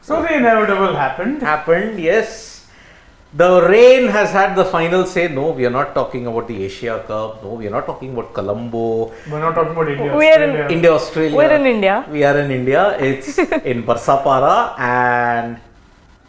So the inevitable happened. Yes. The rain has had the final say. No, we are not talking about the Asia Cup. No, we are not talking about Colombo. We're not talking about India. Australia. We're in India. We are in India. It's in Barsapara, and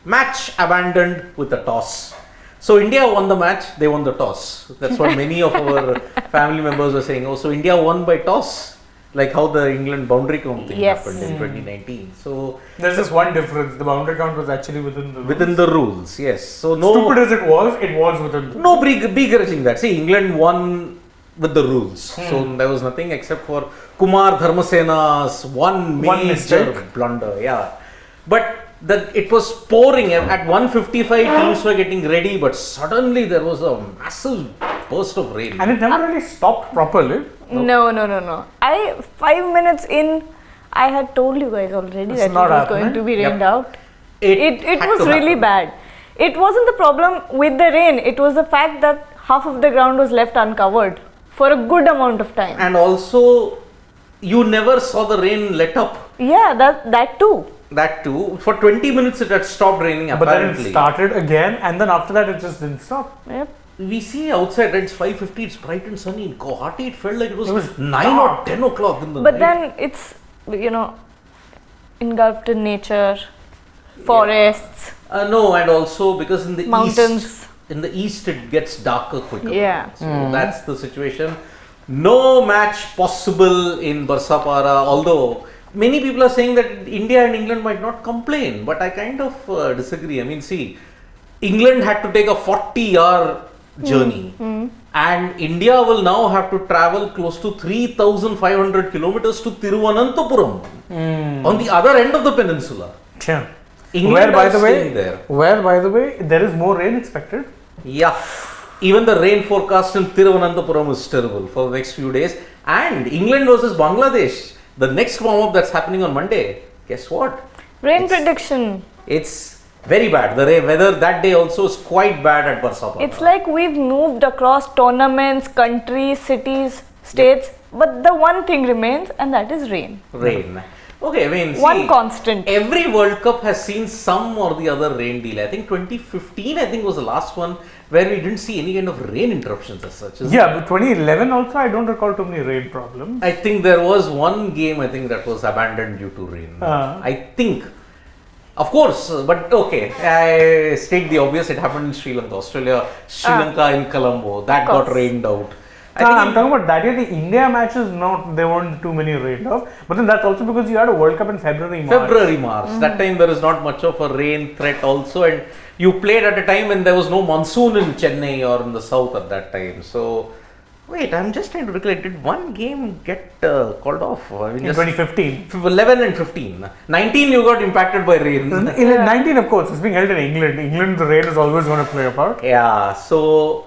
match abandoned with a toss. So India won the match. They won the toss. That's what many of our family members were saying. Oh, so India won by toss, like how the England boundary count thing happened in 2019. So there's just one difference. The boundary count was actually within the rules. Yes. So no. Stupid as it was within the rules. No begrudging that. See, England won with the rules. So there was nothing except for Kumar Dharmasena's one major blunder. Yeah. But it was pouring. At 1:55 teams were getting ready, but suddenly there was a massive burst of rain. And it never really stopped properly. No. 5 minutes in, I had told you guys already that it was going to be rained out. It was really bad. It wasn't the problem with the rain. It was the fact that half of the ground was left uncovered for a good amount of time. And also, you never saw the rain let up. Yeah, that too. That too. For 20 minutes it had stopped raining apparently. But then it started again, and then after that it just didn't stop. Yep. We see outside it's 5:50, it's bright and sunny. In Guwahati it felt like it was 9 or 10 o'clock in the night. But then it's, engulfed in nature, forests. No, and also because in the mountains. In the east it gets darker quicker. Yeah. So that's the situation. No match possible in Barsapara, although many people are saying that India and England might not complain, but I kind of disagree. I mean, see, England had to take a 40-hour journey, and India will now have to travel close to 3,500 kilometers to Thiruvananthapuram on the other end of the peninsula. Yeah. England Where, by the way, there is more rain expected. Yeah. Even the rain forecast in Thiruvananthapuram is terrible for the next few days. And England versus Bangladesh, the next warm-up that's happening on Monday, guess what? Rain prediction. It's very bad. The weather that day also is quite bad at Barsapara. It's like we've moved across tournaments, countries, cities, states, but the one thing remains, and that is rain. Rain. Okay, I mean, one constant. Every World Cup has seen some or the other rain delay. I think 2015 was the last one where we didn't see any kind of rain interruptions as such. Yeah, but 2011 also I don't recall too many rain problems. I think there was one game that was abandoned due to rain. I think. Of course, but okay, I state the obvious. It happened in Sri Lanka, Australia, Sri Lanka in Colombo. That got rained out. I'm talking about that year. The India matches, there weren't too many rained off. But then that's also because you had a World Cup in February, March. That time there is not much of a rain threat also, and you played at a time when there was no monsoon in Chennai or in the south at that time. So, wait, I'm just trying to recollect. Did one game get called off? In 2015. 11 and 15. 19 you got impacted by rain. In 19, of course, it's being held in England. England, the rain is always going to play a part. Yeah, so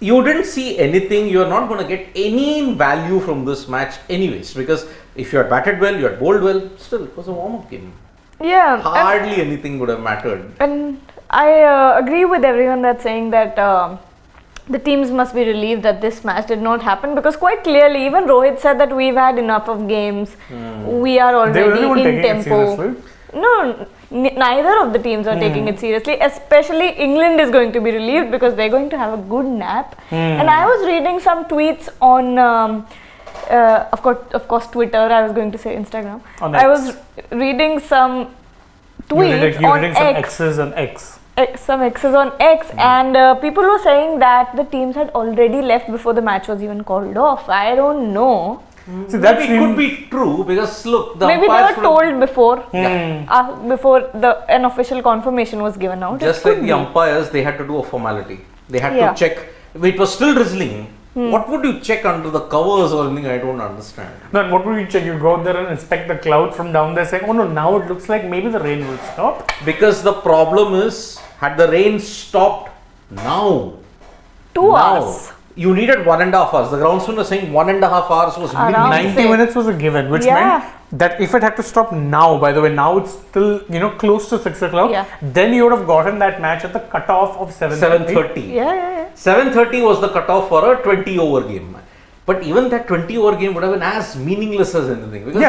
you didn't see anything. You're not going to get any value from this match anyways, because if you had batted well, you had bowled well, still it was a warm-up game. Yeah. Hardly anything would have mattered. And I agree with everyone that's saying that the teams must be relieved that this match did not happen, because quite clearly even Rohit said that we've had enough of games. We are already in tempo. No, neither of the teams are taking it seriously. Especially England is going to be relieved because they're going to have a good nap. And I was reading some tweets on, of course, Twitter. I was going to say Instagram. I was reading some tweets on X. Some X's on X. Some X's on X, and people were saying that the teams had already left before the match was even called off. I don't know. See, that could be true, because look, the maybe they were told before, before an official confirmation was given out. Just like the umpires, they had to do a formality. They had to check. It was still drizzling. What would you check under the covers or anything? I don't understand. No, what would you check? You go out there and inspect the clouds from down there, saying, "Oh no, now it looks like maybe the rain will stop." Because the problem is, had the rain stopped now, 2 hours. You needed 1.5 hours. The groundsman was saying 1.5 hours was minimum. 90 minutes was a given, which meant that if it had to stop now, by the way, now it's still close to 6 o'clock. Then you would have gotten that match at the cutoff of 7:30. 7:30 was the cutoff for a 20-over game. But even that 20-over game would have been as meaningless as anything. Because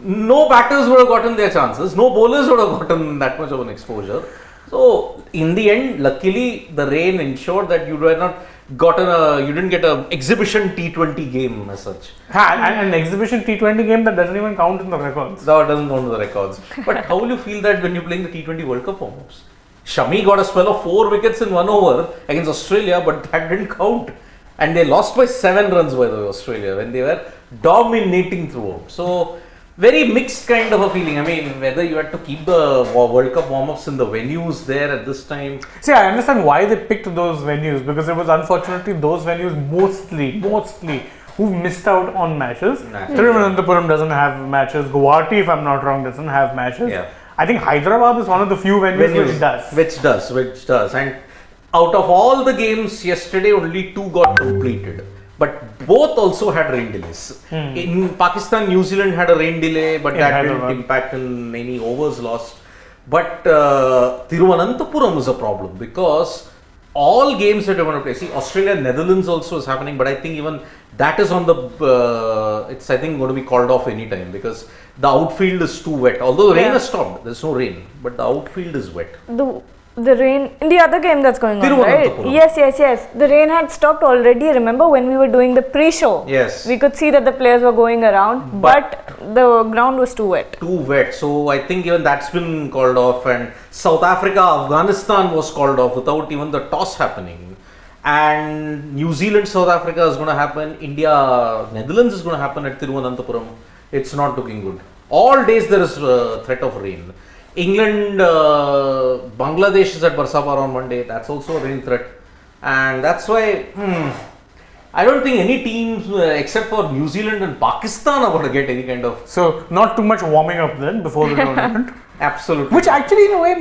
no batters would have gotten their chances, no bowlers would have gotten that much of an exposure. So in the end, luckily the rain ensured that you were not you didn't get an exhibition T20 game as such. And an exhibition T20 game that doesn't even count in the records. No, it doesn't count in the records. But how will you feel that when you're playing the T20 World Cup warm-ups? Shami got a spell of 4 wickets in 1 over against Australia, but that didn't count. And they lost by 7 runs by the way, Australia, when they were dominating throughout. So, very mixed kind of a feeling. I mean, whether you had to keep the World Cup warm-ups in the venues there at this time. See, I understand why they picked those venues, because it was unfortunately those venues mostly who missed out on matches. Thiruvananthapuram doesn't have matches. Guwahati, if I'm not wrong, doesn't have matches. Yeah. I think Hyderabad is one of the few venues which does. Which does. And out of all the games yesterday, only 2 got completed. But both also had rain delays. In Pakistan, New Zealand had a rain delay, but that didn't impact in any overs lost. But Thiruvananthapuram is a problem because all games that are going to play. See, Australia, Netherlands also is happening, but I think even that is on the. It's I think going to be called off anytime because the outfield is too wet. Although the rain has stopped, there's no rain, but the outfield is wet. The rain in the other game that's going on, right? Yes. The rain had stopped already. Remember when we were doing the pre-show? Yes. We could see that the players were going around, but the ground was too wet. So I think even that's been called off. And South Africa, Afghanistan was called off without even the toss happening. And New Zealand, South Africa is going to happen. India, Netherlands is going to happen at Thiruvananthapuram. It's not looking good. All days there is threat of rain. England, Bangladesh is at Barsapar on Monday. That's also a rain threat. And that's why I don't think any teams except for New Zealand and Pakistan are going to get any kind of... So, not too much warming up then before the tournament. Absolutely. Which actually in a way,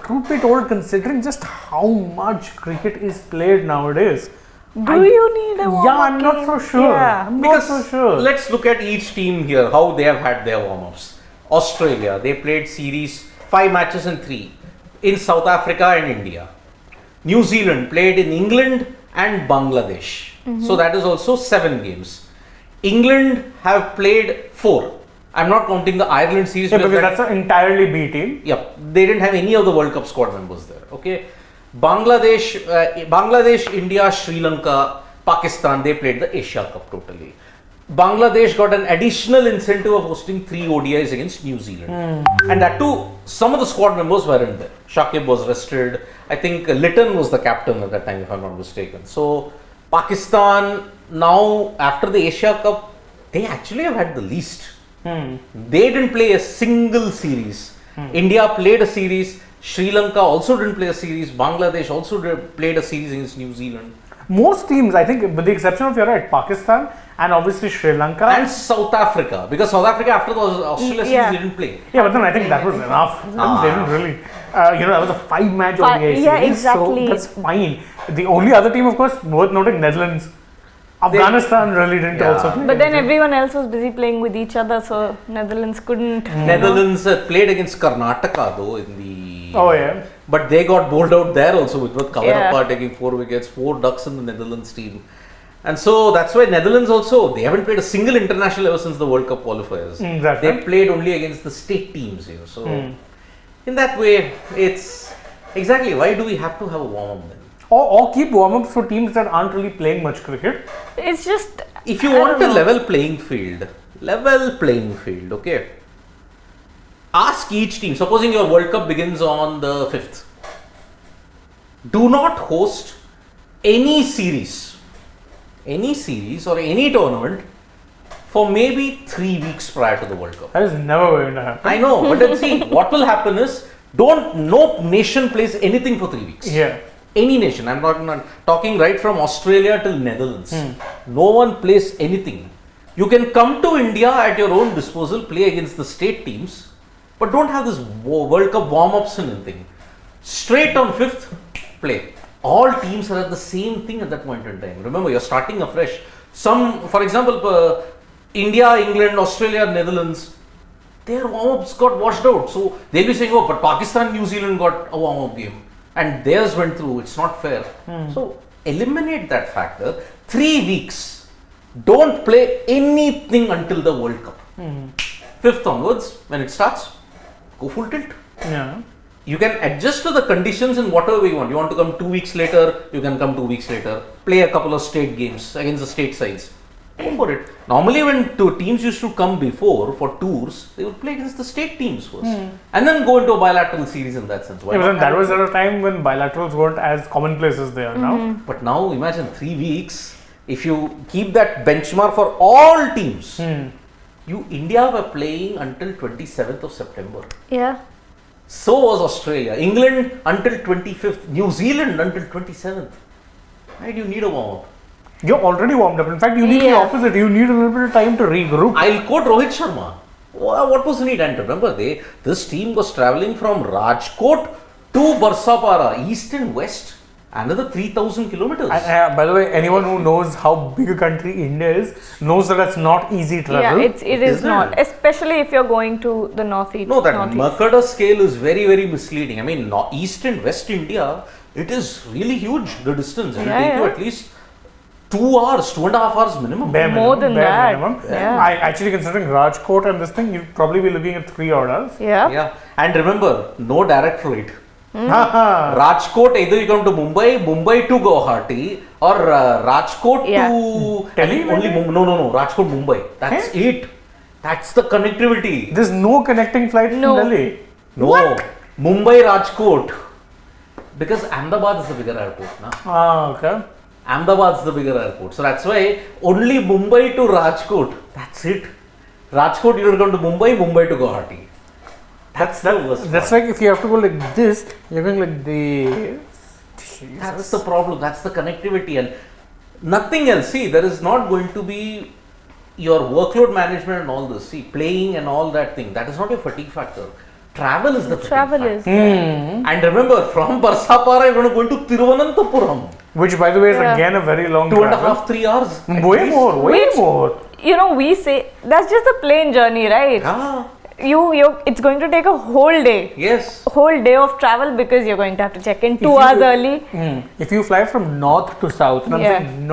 truth be told, considering just how much cricket is played nowadays. Do you need a warm-up? Yeah, I'm not so sure. Yeah. I'm not so sure. Let's look at each team here, how they have had their warm-ups. Australia, they played series 5 matches in 3 in South Africa and India. New Zealand played in England and Bangladesh. So that is also 7 games. England have played 4. I'm not counting the Ireland series. Yeah, because that's an entirely B team. Yep, they didn't have any of the World Cup squad members there. Okay, Bangladesh, India, Sri Lanka, Pakistan, they played the Asia Cup totally. Bangladesh got an additional incentive of hosting 3 ODIs against New Zealand. And that too, some of the squad members weren't there. Shakib was rested. I think Litton was the captain at that time, if I'm not mistaken. So, Pakistan now, after the Asia Cup, they actually have had the least. They didn't play a single series. India played a series. Sri Lanka also didn't play a series. Bangladesh also played a series against New Zealand. Most teams, I think, with the exception of, you're right, Pakistan and obviously Sri Lanka. And South Africa, because South Africa after the Australia series they didn't play. Yeah, but then I think that was enough. They didn't really, that was a 5-match ODI series. Yeah, exactly. So that's fine. The only other team, of course, worth noting, Netherlands. Afghanistan really didn't also play. But then everyone else was busy playing with each other, so Netherlands couldn't. Netherlands played against Karnataka though in the. Oh yeah. But they got bowled out there also with Kavarappa taking 4 wickets, 4 ducks in the Netherlands team. And so that's why Netherlands also, they haven't played a single international ever since the World Cup qualifiers. Exactly. They played only against the state teams here. So in that way, it's exactly why do we have to have a warm-up then? Or keep warm-ups for teams that aren't really playing much cricket. It's just... If you want a level playing field, okay? Ask each team, supposing your World Cup begins on the 5th. Do not host any series or any tournament for maybe 3 weeks prior to the World Cup. That is never going to happen. I know, but then see, what will happen is, no nation plays anything for 3 weeks. Yeah. Any nation, I'm not talking right from Australia till Netherlands. No one plays anything. You can come to India at your own disposal, play against the state teams, but don't have this World Cup warm-ups and anything. Straight on 5th, play. All teams are at the same thing at that point in time. Remember, you're starting afresh. For example, India, England, Australia, Netherlands, their warm-ups got washed out. So they'll be saying, oh, but Pakistan, New Zealand got a warm-up game. And theirs went through, it's not fair. So eliminate that factor. 3 weeks, don't play anything until the World Cup. 5th onwards, when it starts, go full tilt. Yeah. You can adjust to the conditions in whatever way you want. You want to come 2 weeks later, you can come 2 weeks later. Play a couple of state games against the state sides. Go for it. Normally, when two teams used to come before for tours, they would play against the state teams first, and then go into a bilateral series in that sense. Why Yeah, but not then that have was it? at a time when bilaterals weren't as commonplace as they are now. But now imagine 3 weeks. If you keep that benchmark for all teams, India were playing until 27th of September. Yeah. So was Australia. England until 25th. New Zealand until 27th. Why do you need a warm up? You're already warmed up. In fact, you need the Yeah. opposite. You need a little bit of time to regroup. I'll quote Rohit Sharma. What was the need? And remember, this team was travelling from Rajkot to Barsapara, east and west. Another 3,000 kilometers. And, by the way, anyone who knows how big a country India is knows that that's not easy travel. Yeah, it is Isn't not, it? especially if you're going to the northeast. No, that northeast. Mercator scale is very, very misleading. I mean, east and west India, it is really huge, the distance. It will Yeah, take you yeah. at least 2 hours, 2.5 hours minimum. Bare More than bare that. minimum. Yeah. I actually considering Rajkot and this thing, you'd probably be looking at 3 hours. Yeah. Yeah, and remember, no direct flight. Haha. Rajkot, either you come to Mumbai, Mumbai to Guwahati, or Rajkot Yeah. to Delhi, only maybe? no, Rajkot Mumbai. That's it. That's the connectivity. There's no connecting flight No. from Delhi. No, Mumbai Rajkot, because Ahmedabad is the bigger airport, na? Okay. Ahmedabad is the bigger airport, so that's why only Mumbai to Rajkot. That's it. Rajkot, you don't come to Mumbai, Mumbai to Guwahati. That's the worst. That's part. like if you have to go like this, you're going like this. That's the problem. That's the connectivity and nothing else. See, there is not going to be your workload management and all this. See, playing and all that thing. That is not your fatigue factor. Travel is the fatigue Travel factor. is. And remember, from Barsapara, you're going to go into Thiruvananthapuram. Which, by the way, is Yeah. again a very long 2.5, 3 hours. at Way least. more, way Which- more. You know, we say that's just a plane journey, right? Ah, It's going to take a whole day. yes. A whole day of travel because you're going to have to check in 2 you- hours early. If you fly from north to south, and I'm Yeah. saying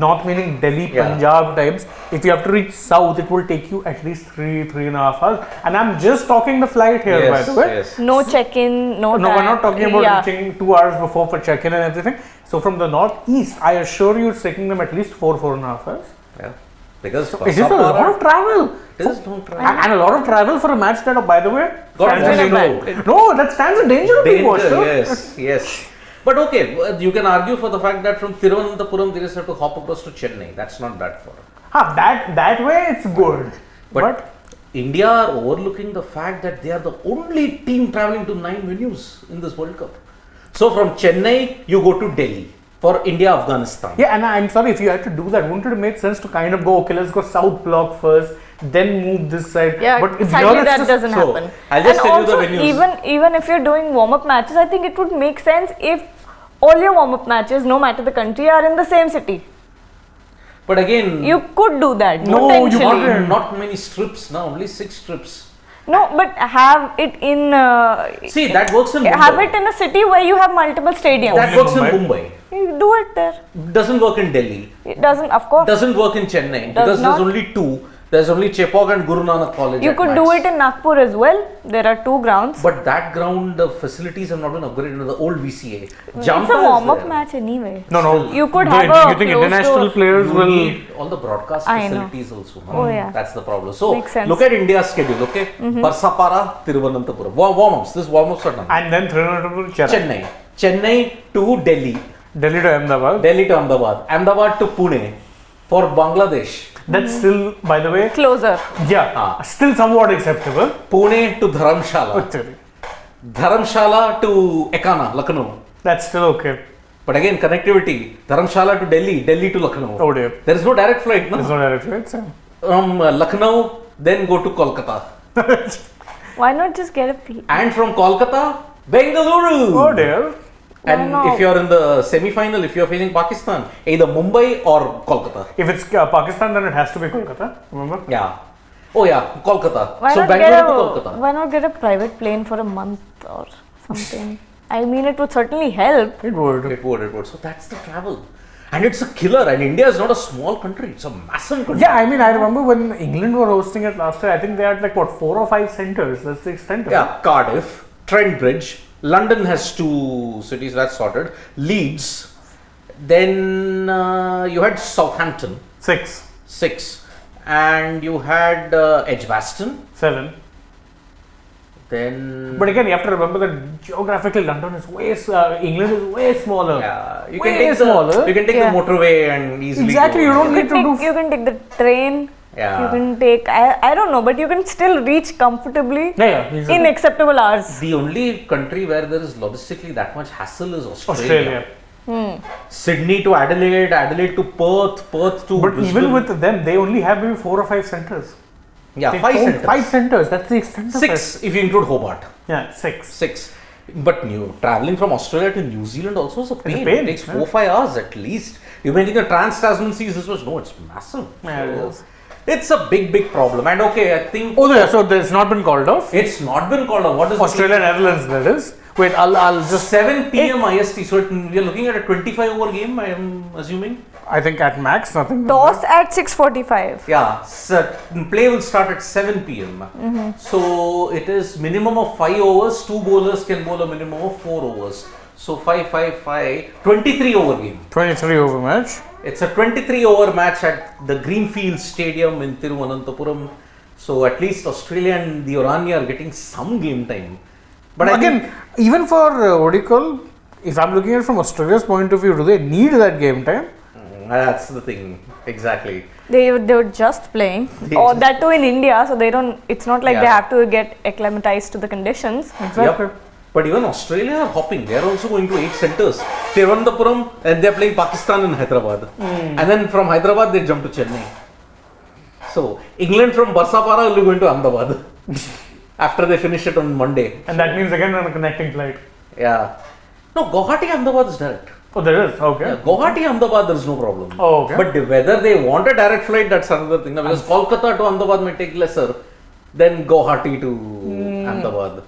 north meaning Delhi, Yeah. Punjab types, if you have to reach south, it will take you at least 3.5 hours. And I'm just talking the flight here, by Yes, the way. yes. No check-in, no No, we're not talking about yeah. reaching 2 hours before for check-in and everything. So from the northeast, I assure you, it's taking them at least 4.5 hours. Yeah. Because It's just a lot of travel. It is long travel. And a lot of travel for a match that, by the way, God stands bless in you. danger. No, that stands in danger of being watched. Danger, huh? yes, yes. But okay, you can argue for the fact that from Thiruvananthapuram they just have to hop across to Chennai. That's not that far. That way it's good. But India are overlooking the fact that they are the only team traveling to 9 venues in this World Cup. So from Chennai, you go to Delhi for India Afghanistan. Yeah, and I'm sorry, if you had to do that, wouldn't it make sense to kind of go, okay, let's go south block first, then move this side? Yeah, but if sadly here it's that just- doesn't so, happen. I'll just and tell you the also, venues. even if you're doing warm-up matches, I think it would make sense if all your warm-up matches, no matter the country, are in the same city. But again, You could do that No, you potentially. can't. not many strips now, only 6 strips. No, but have it in. See, that works in Mumbai. Have it in a city where you have multiple stadiums. That Only works in Mumbai. Mumbai. You do it there. Doesn't work in Delhi. It doesn't, of course. Doesn't work in Chennai Does because not. there's only 2. There's only Chepauk and Guru Nanak College. You at could max. do it in Nagpur as well. There are 2 grounds. But that ground, the facilities have not been upgraded into the old VCA. It's Jamta a is warm-up there. match anyway. No. You could Do have you a think closed international door. players You will? need all the broadcast I know. facilities also. Oh, yeah. That's the problem. So, Makes sense. look at India's schedule, okay? Barsapara, Thiruvananthapuram. Warm-ups. This warm-ups are done. And then Thiruvananthapuram, Chennai. Chennai to Delhi. Delhi to Ahmedabad. Delhi to Ahmedabad. Ahmedabad to Pune. For Bangladesh. That's still, by the way, Closer. yeah, still somewhat acceptable. Pune to Dharamshala. Actually, Dharamshala to Ekana, Lucknow. that's still okay. But again, connectivity. Dharamshala to Delhi, Delhi to Lucknow. Oh dear. There is no direct flight, no? There's no direct flight. So. From Lucknow, then go to Kolkata. Why not just get a And from Kolkata, Bengaluru. Oh dear. And Why not? if you're in the semi-final, if you're facing Pakistan, either Mumbai or Kolkata. If it's Pakistan, then it has to be Kolkata. Remember? Yeah. Oh yeah, Kolkata. Why So not Bangalore to Kolkata. Why not get a private plane for a month or something? I mean, it would certainly help. It would. It would. So that's the travel. And it's a killer. And India is not a small country; it's a massive country. Yeah, I mean, I remember when England were hosting it last year, I think they had like what, 4 or 5 centres. That's the extent of it. Yeah, Cardiff, Trent Bridge. London has 2 cities, that's sorted. Leeds. Then you had Southampton, 6, 6. And you had Edgbaston. 7. Then. But again, you have to remember that geographically, London is England is way smaller. Yeah, you way can take smaller. You can take Yeah. the motorway and easily. Exactly, go. you don't need to do. You can take the train. Yeah. You can take, I don't know, but you can still reach comfortably Yeah. in acceptable hours. The only country where there is logistically that much hassle is Australia. Sydney to Adelaide, Adelaide to Perth, Perth to But Brisbane. even with them, they only have maybe 4 or 5 centres. yeah, They 5 own centers. 5 centres. That's the extent of it. 6 if you include Hobart. Yeah, 6. 6. But traveling from Australia to New Zealand also is a pain. pain, It takes yeah. 4-5 hours at least. You may think the Trans-Tasman Seas, this was, no, it's massive. Yeah, it So, is. it's a big problem. And okay, I think Oh, yeah, so it's not been called off. it's not been called off. What is Australia, Netherlands, that is. Wait, I'll just. 7 p.m. IST. So we are looking at a 25 over game, I am assuming. I think at max, nothing. Toss at 6:45. Yeah, so play will start at 7 p.m. So it is minimum of 5 overs. 2 bowlers can bowl a minimum of 4 overs. So 5, 5, 5, 23 over game. 23 over match. It's a 23 over match at the Greenfield Stadium in Thiruvananthapuram. So at least Australia and the Orania are getting some game time. But I Again, think, even for what do you call, if I'm looking at it from Australia's point of view, do they need that game time? that's the thing. Exactly. They were just playing, or that too in India, so they don't. It's not like they Yeah. have to get acclimatized to the conditions. Exactly. Yep. But even Australia are hopping. They are also going to 8 centers. Thiruvananthapuram and they are playing Pakistan and Hyderabad. And then from Hyderabad they jump to Chennai. So England from Barsapara will be going to Ahmedabad after they finish it on Monday. And that means again on a connecting flight. Yeah. No, Guwahati Ahmedabad is direct. Oh, there is. Okay. Yeah, Guwahati Ahmedabad there is no problem. Oh, okay. But whether they want a direct flight, that's another thing. Now, because Kolkata to Ahmedabad may take lesser than Guwahati to Ahmedabad.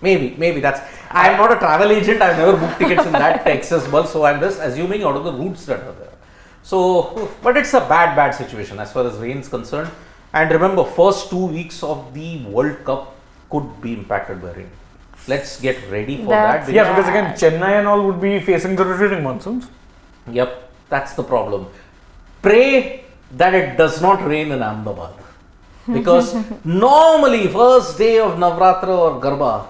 Maybe that's. I'm not a travel agent. I've never booked tickets in that accessible, so I'm just assuming out of the routes that are there. So, but it's a bad situation as far as rain is concerned. And remember, first 2 weeks of the World Cup could be impacted by rain. Let's get ready for That's- that. Yeah, because again, Chennai and all would be facing the retreating monsoons. Yep, that's the problem. Pray that it does not rain in Ahmedabad. Because normally, first day of Navratra or Garba,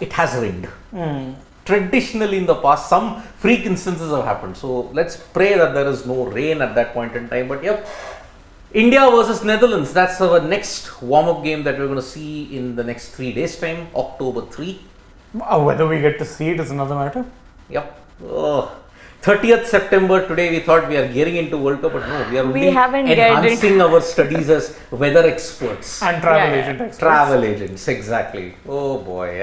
it has rained. Traditionally in the past, some freak instances have happened. So let's pray that there is no rain at that point in time. But yep, India versus Netherlands, that's our next warm-up game that we're going to see in the next 3 days' time, October 3. Whether we get to see it is another matter. Yep. 30th September today, we thought we are gearing into World Cup, but no, we are only haven't geared enhancing our studies as weather experts. And travel Yeah, agent experts. Travel agents, exactly. Oh boy.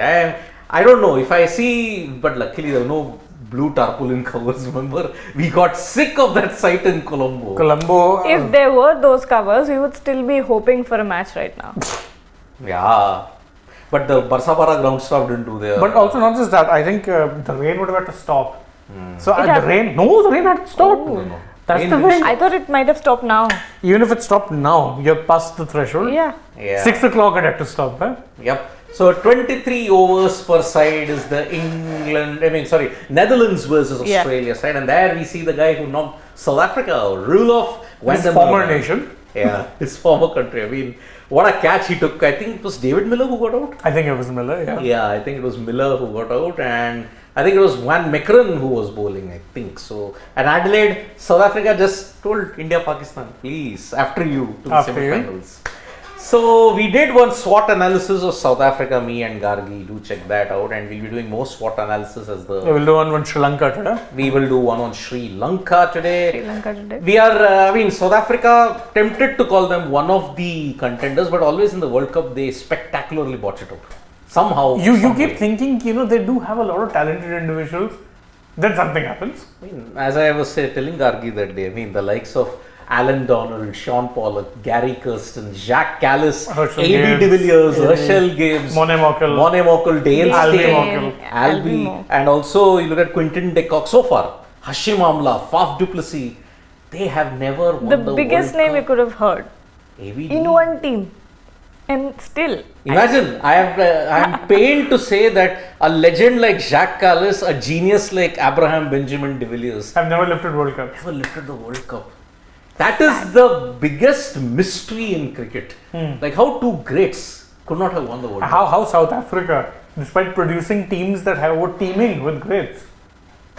I don't know if I see, but luckily there are no blue tarpaulin covers. Remember, we got sick of that sight in Colombo. Colombo. If there were those covers, we would still be hoping for a match right now. Yeah. But the Barsapara ground staff didn't do their. But also not just that, I think the rain would have had to stop. So It the has- rain, no, the rain had to stop. No. That's Rain the didn't thing. I thought it might have stopped now. Even if it stopped now, you're past the threshold. Yeah. Yeah. 6 o'clock it had to stop, huh? Yep. So 23 overs per side is the Netherlands versus Yeah. Australia side, and there we see the guy who knocked South Africa, Roelof, His former nation. Yeah, his former country. I mean, what a catch he took. I think it was David Miller who got out. I think it was Miller, yeah. Yeah, I think it was Miller who got out, and I think it was Van Meckeren who was bowling. I think so. And Adelaide, South Africa just told India, Pakistan, please, after you to the After you. semi-finals. So we did one SWOT analysis of South Africa, me and Gargi. Do check that out, and we'll be doing more SWOT analysis as We will do one on Sri Lanka today. we will do one on Sri Lanka today. Sri Lanka today. We are, South Africa, tempted to call them one of the contenders, but always in the World Cup, they spectacularly botch it out. Somehow. You some keep way. thinking, they do have a lot of talented individuals. Then something happens. As I was telling Gargi that day, the likes of Alan Donald, Sean Pollock, Gary Kirsten, Jacques Callis, Herschel A.B. Gibbs, de Villiers, AB, Herschel Gibbs, Monet Mokal. Dale Albie Steyn, Mokal. Albie, Mo. and also you look at Quinton de Kock so far. Hashim Amla, Faf du Plessis, they have never won The the biggest World name you Cup. could have heard ABD. in one team, and still. Imagine, I'm pained to say that a legend like Jacques Callis, a genius like Abraham Benjamin de Villiers, I've never lifted World Cup. never lifted the World Cup. That is the biggest mystery in cricket. Like how two greats could not have won the World Cup. How South Africa, despite producing teams that were teeming with greats,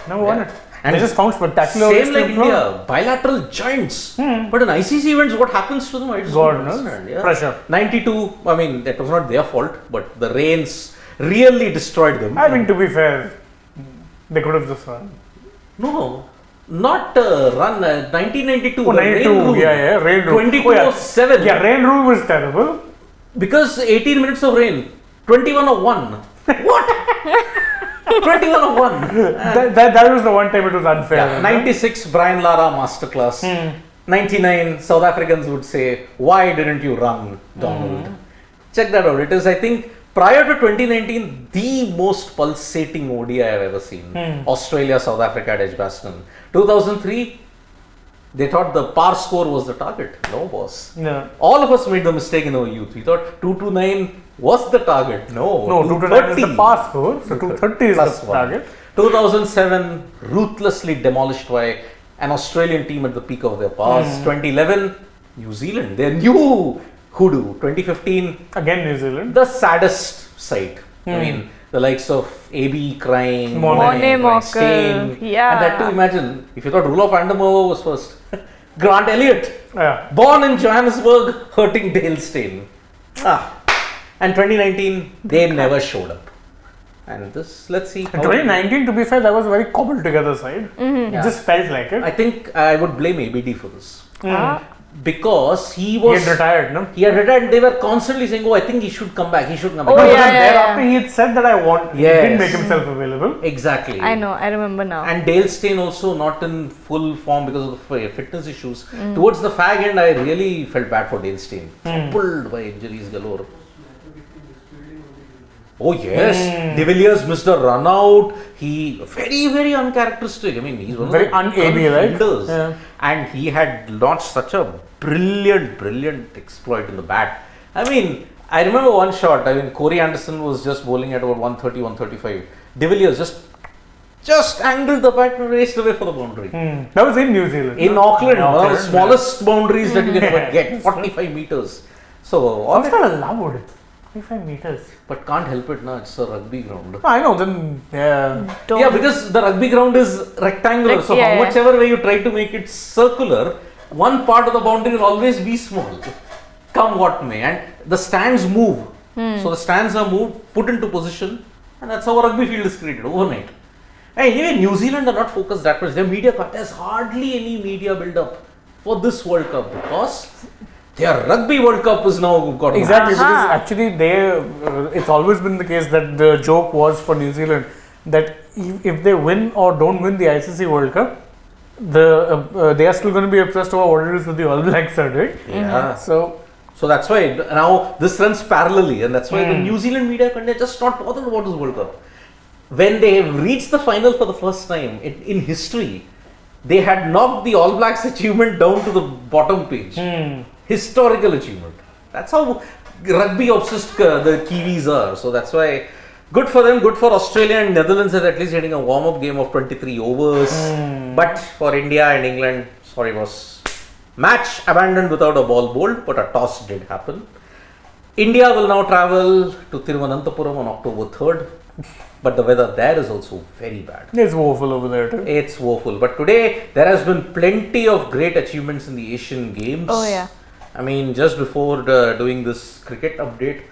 never won Yeah. it. And They just found spectacular ways Same to like improve. India, bilateral giants. But in ICC events, what happens to them? I just God don't knows. understand. Yeah. Pressure. 92, I mean, that was not their fault, but the rains really destroyed them. I mean, to be fair, they could have just run. No, not run. 1992. Oh, the rain 92, rule. yeah, rain rule. 22:07. Yeah, rain rule was terrible. Because 18 minutes of rain. 21:01. What? 21:01. That was the one time it was unfair. Yeah, 96 Brian Lara masterclass. 99 South Africans would say, why didn't you run, Donald? Check that out. It is, I think, prior to 2019, the most pulsating ODI I've ever seen. Australia, South Africa at Edgbaston. 2003, they thought the par score was the target. No, boss. Yeah. All of us made the mistake in our youth. We thought 229 was the target. No, No, 229 is the 230. pass score, so 230 is Plus the one. target. 2007, ruthlessly demolished by an Australian team at the peak of their powers. 2011, New Zealand, their new hoodoo. 2015, Again, New Zealand. the saddest sight. I mean, the likes of AB crying, Monet crying, Mocker, Stein. yeah. And that too, imagine, if you thought Rule of Andermower was first, Grant Elliott, Yeah. born in Johannesburg, hurting Dale Steyn. And 2019, they never showed up. And this, let's see. In how- 2019, to be fair, that was a very cobbled together side. It Yeah. just felt like it. I think I would blame ABD for this. Ah, Because he He was. had retired, no? He had retired. They were constantly saying, "Oh, I think he should come back. He should come back." Oh, No, but yeah, then yeah, thereafter he had said that I want. He Yes. did make himself available. Exactly. I know, I remember now. And Dale Steyn also not in full form because of the fitness issues. Towards the fag end, I really felt bad for Dale Steyn. Pulled by injuries galore. Oh yes, De Villiers missed a run out. He very uncharacteristic. I mean, he's one Very of the un-AB, right? fielders. Yeah. And he had launched such a brilliant exploit in the bat. I mean, I remember one shot. I mean, Corey Anderson was just bowling at about 130, 135. De Villiers just angled the bat and raced away for the boundary. That was in New Zealand. In no? Auckland, In one of the Auckland, smallest boundaries that you can ever get, 45 meters. So, all That's that, not allowed. 25 meters. but can't help it, na, it's a rugby ground. I know, then, yeah. Don't- Yeah, because the rugby ground is rectangular, so yeah, yeah. whichever way you try to make it circular, one part of the boundary will always be small, come what may. And the stands move. So the stands are moved, put into position, and that's how a rugby field is created overnight. And anyway, New Zealand are not focused that much. Their media cut. There's hardly any media build up for this World Cup because their Rugby World Cup is now got Exactly, Aha. because actually it's always been the case that the joke was for New Zealand that if they win or don't win the ICC World Cup, they are still going to be obsessed over what it is that the All Blacks are doing. Yeah. So So that's why now this runs parallelly, and that's why the New Zealand media are just not bothered about this World Cup. When they reached the final for the first time in history, they had knocked the All Blacks achievement down to the bottom page. Historical achievement. That's how rugby obsessed the Kiwis are. So that's why good for them, good for Australia and Netherlands are at least getting a warm up game of 23 overs. But for India and England, sorry boss, match abandoned without a ball bowled, but a toss did happen. India will now travel to Thiruvananthapuram on October 3rd, but the weather there is also very bad. it's woeful over there too. It's woeful. But today there has been plenty of great achievements in the Asian Games. Oh, yeah. I mean, just before doing this cricket update,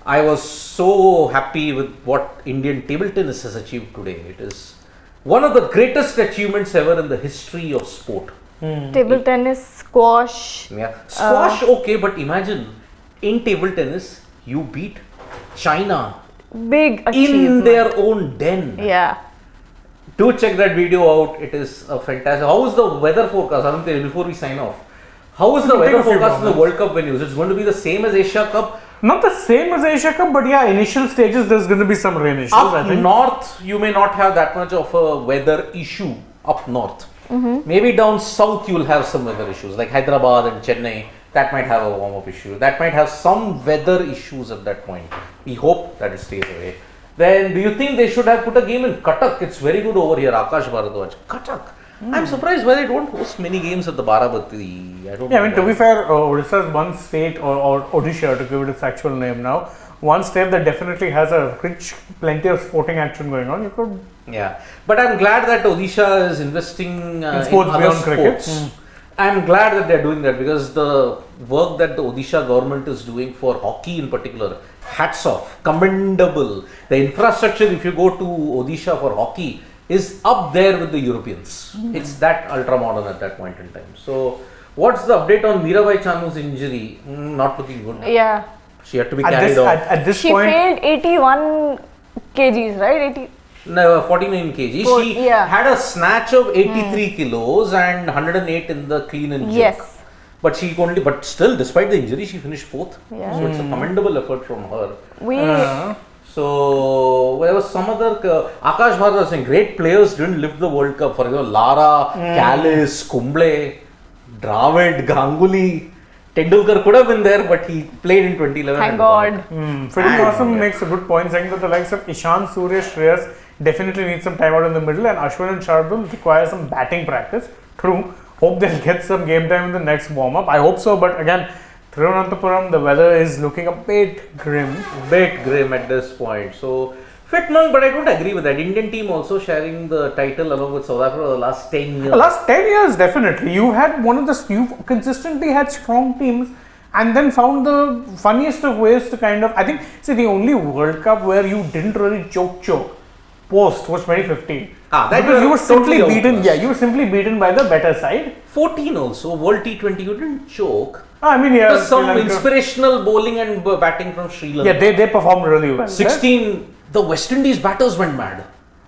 I was so happy with what Indian table tennis has achieved today. It is one of the greatest achievements ever in the history of sport. Table tennis, squash. Yeah, squash okay, but imagine in table tennis you beat China Big in achievement. their own den. Yeah. Do check that video out. It is a fantastic. How is the weather forecast? Arun, before we sign off, how is the Take weather a few forecast in the moments. World Cup venues? It's going to be the same as Asia Cup. Not the same as Asia Cup, but yeah, initial stages there's going to be some rain issues. I Up think. north, you may not have that much of a weather issue. up north. Maybe down south you will have some weather issues like Hyderabad and Chennai. That might have a warm-up issue. That might have some weather issues at that point. We hope that it stays away. Then, do you think they should have put a game in Cuttack? It's very good over here, Akash Bharadwaj. Cuttack. I'm surprised why they don't host many games at the Barabati. I don't know. I mean, to be fair, Odisha is one state, or Odisha to give it its actual name now, one state that definitely has a rich, plenty of sporting action going on. You could. Yeah, but I'm glad that Odisha is investing In sports in other beyond cricket. sports. I'm glad that they're doing that because the work that the Odisha government is doing for hockey in particular, hats off, commendable. The infrastructure, if you go to Odisha for hockey, is up there with the Europeans. It's that ultra modern at that point in time. So, what's the update on Mirabai Chanu's injury? Not looking good. Yeah. She had to be carried off. At this She point, failed 81 kgs, right? 80. No, 49 kg. Four- She yeah. had a snatch of 83 kilos and 108 in the clean and jerk. Yes. But but still, despite the injury, she finished fourth. Yeah. So it's a commendable effort from her. So there was some other Akash Bharat was saying great players didn't lift the World Cup. For example, Lara, Callis, Kumble, Dravid, Ganguly. Tendulkar could have been there, but he played in 2011. Thank and God. won it. Freddie Awesome makes a good point saying that the likes of Ishan, Surya, Shreyas definitely need some time out in the middle, and Ashwin and Shardul require some batting practice. True. Hope they'll get some game time in the next warm up. I hope so, but again, Thiruvananthapuram, the weather is looking a bit grim. Bit grim at this point. So, fit monk, but I don't agree with that. Indian team also sharing the title along with South Africa for the last 10 years. The last 10 years, definitely. You had you've consistently had strong teams and then found the funniest of ways to kind of, I think, see, the only World Cup where you didn't really choke post was 2015. That because you were simply totally beaten, outclassed. you were simply beaten by the better side. 14 also, World T20, you didn't choke. I mean, yeah. There's some Sri Lanka- inspirational bowling and batting from Sri Lanka. Yeah, they performed really well. 16, the West Indies batters went mad.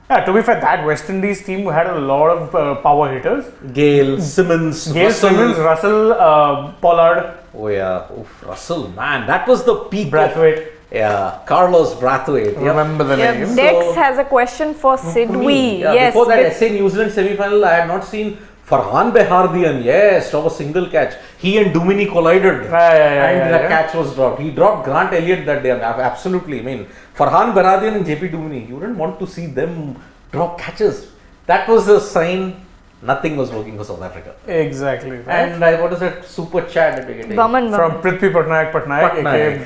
Yeah, to be fair, that West Indies team had a lot of power hitters. Gale, Simmons, Gale Russell. Simmons, Russell, Pollard, Oh yeah, oof, Russell, man, that was the peak. Brathwaite. Yeah, Carlos Brathwaite. Yep. Remember the Yeah, name. Dex has a question for Sidwi. Yeah, Yes. before that SA New Zealand semi-final, I had not seen Farhan Behardian. Yes, of a single catch. He and Dumini collided, and the catch was dropped. He dropped Grant Elliott that day. Absolutely, I mean, Farhan Behardian and JP Dumini. You wouldn't want to see them drop catches. That was a sign. Nothing was working for South Africa. Exactly. And what is that super chat that we're getting? From Prithvi Patnaik, Patnaik.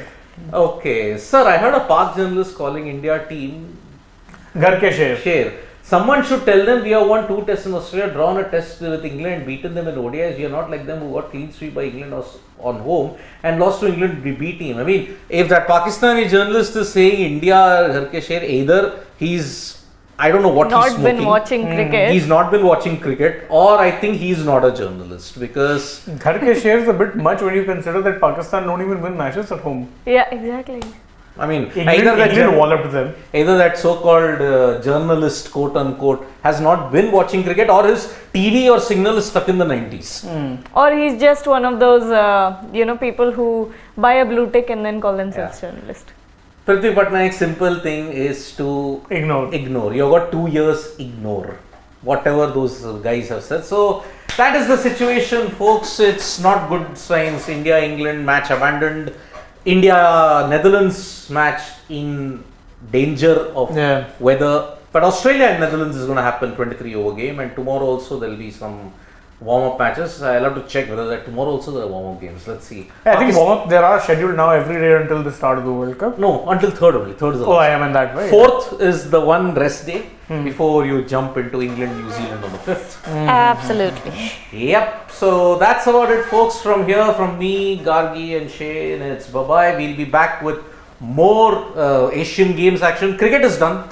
Okay, sir, I heard a Pak journalist calling India team Ghar ke Sher. Someone should tell them we have won 2 tests in Australia, drawn a test with England, beaten them in ODIs. We are not like them who got clean sweep by England on home and lost to England B team. I mean, if that Pakistani journalist is saying India Ghar ke Sher, either I don't know what he's smoking. Not been watching cricket. He's not been watching cricket, or I think he's not a journalist because Ghar ke Sher is a bit much when you consider that Pakistan don't even win matches at home. Yeah, exactly. I mean, England walloped them. Either that so-called journalist, quote unquote, has not been watching cricket, or his TV or signal is stuck in the 90s. Or he's just one of those, people who buy a blue tick and then call themselves journalist. Prithvi Patnaik's simple thing is to Ignore. You've got 2 years, ignore whatever those guys have said. So that is the situation, folks. It's not good signs. India-England match abandoned. India-Netherlands match in danger of weather. But Australia and Netherlands is going to happen 23 over game, and tomorrow also there will be some warm-up matches. I'll have to check whether that tomorrow also there are warm-up games. Let's see. I think warm-up there are scheduled now every day until the start of the World Cup. No, until 3rd only. 3rd is the last. I am in that way. 4th is the one rest day before you jump into England, New Zealand on the 5th. Absolutely. Yep. So that's about it, folks. From here, from me, Gargi and Shane, it's bye-bye. We'll be back with more Asian Games action. Cricket is done.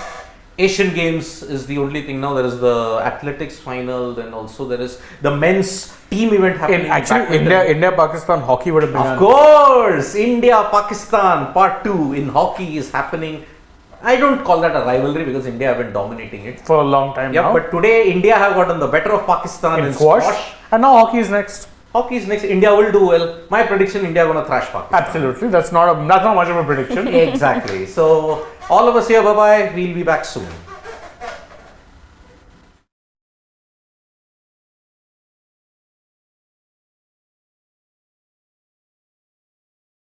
Asian Games is the only thing now. There is the athletics final, then also there is the men's team event happening. Actually, India-Pakistan hockey would have been. Of course, India-Pakistan part 2 in hockey is happening. I don't call that a rivalry because India have been dominating it for a long time now. But today India have gotten the better of Pakistan in squash. And now hockey is next. Hockey is next. India will do well. My prediction: India going to thrash Pakistan. Absolutely, that's not much of a prediction. Exactly. So all of us here, bye bye. We'll be back soon.